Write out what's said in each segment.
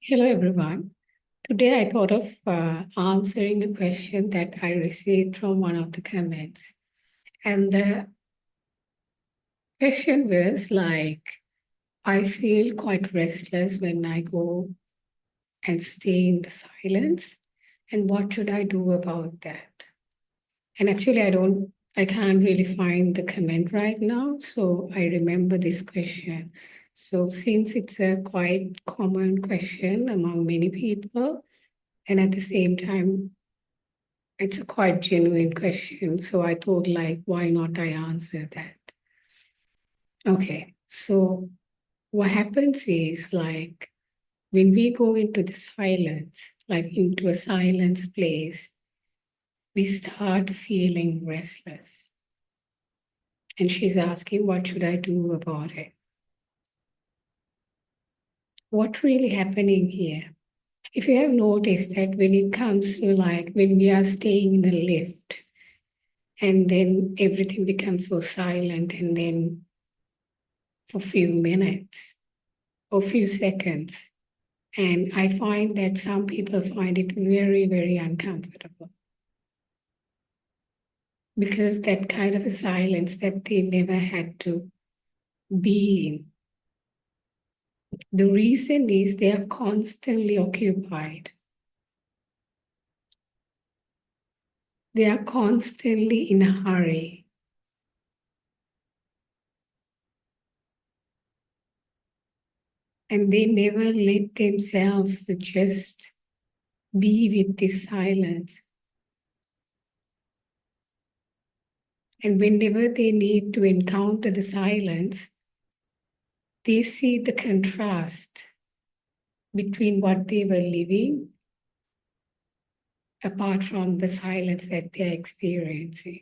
Hello, everyone. Today I thought of answering a question that I received from one of the comments. And the question was like, I feel quite restless when I go and stay in the silence. And what should I do about that? And actually, I can't really find the comment right now. So I remember this question. So since it's a quite common question among many people, and at the same time, it's a quite genuine question. So I thought, like, why not I answer that? Okay. So what happens is like when we go into the silence, like into a silence place, we start feeling restless. And she's asking, what should I do about it? What's really happening here? If you have noticed that when it comes to like when we are staying in a lift and then everything becomes so silent and then for a few minutes or few seconds. And I find that some people find it very, very uncomfortable because that kind of a silence that they never had to be in. The reason is they are constantly occupied. They are constantly in a hurry. And they never let themselves to just be with this silence. And whenever they need to encounter the silence, they see the contrast between what they were living apart from the silence that they're experiencing.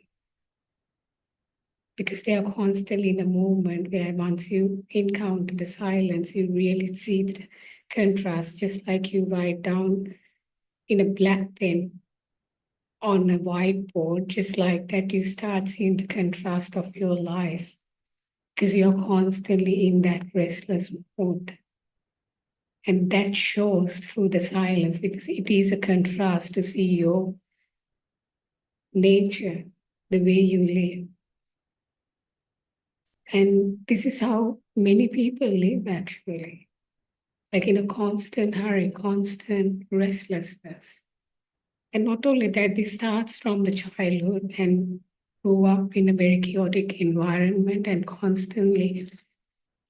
Because they are constantly in a moment where once you encounter the silence, you really see the contrast, just like you write down in a black pen on a whiteboard, just like that, you start seeing the contrast of your life because you're constantly in that restless mode. And that shows through the silence because it is a contrast to see your nature, the way you live. And this is how many people live actually, like in a constant hurry, constant restlessness. And not only that, this starts from the childhood and grow up in a very chaotic environment and constantly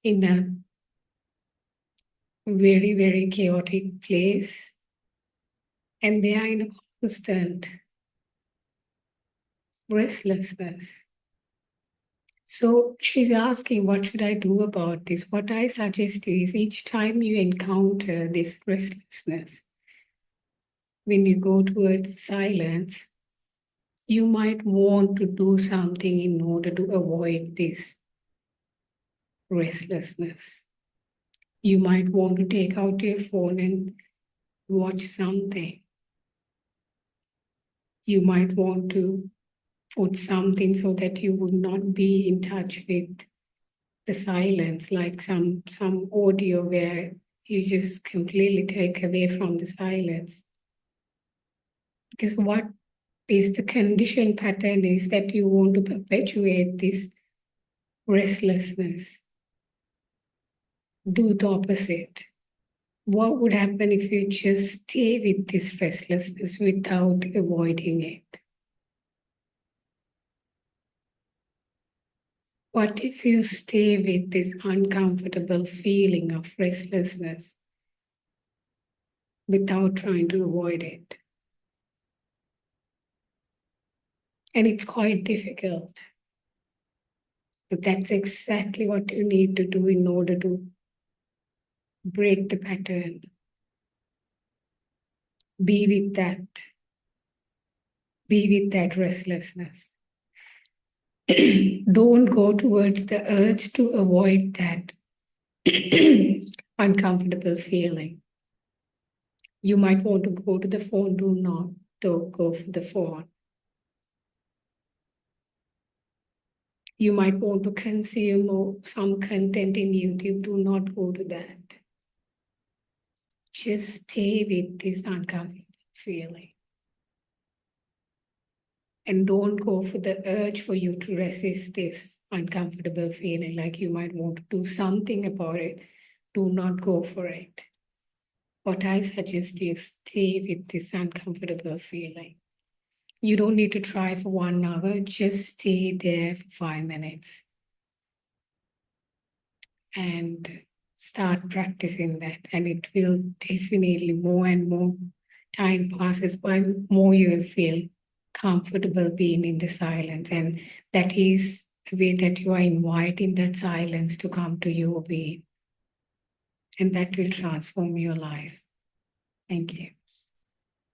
in a very, very chaotic place. And they are in a constant restlessness. So she's asking, what should I do about this? What I suggest is each time you encounter this restlessness, when you go towards silence, you might want to do something in order to avoid this restlessness. You might want to take out your phone and watch something. You might want to put something so that you would not be in touch with the silence, like some audio where you just completely take away from the silence. Because what is the condition pattern is that you want to perpetuate this restlessness. Do the opposite. What would happen if you just stay with this restlessness without avoiding it? What if you stay with this uncomfortable feeling of restlessness without trying to avoid it? And it's quite difficult. But that's exactly what you need to do in order to break the pattern. Be with that. Be with that restlessness. Don't go towards the urge to avoid that uncomfortable feeling. You might want to go to the phone, do not go for the phone. You might want to consume some content in YouTube, do not go to that. Just stay with this uncomfortable feeling. And don't go for the urge for you to resist this uncomfortable feeling, like you might want to do something about it. Do not go for it. What I suggest is stay with this uncomfortable feeling. You don't need to try for 1 hour, just stay there for 5 minutes and start practicing that. And it will definitely, more and more time passes by, more you will feel comfortable being in the silence. And that is the way that you are inviting that silence to come to your being. And that will transform your life. Thank you.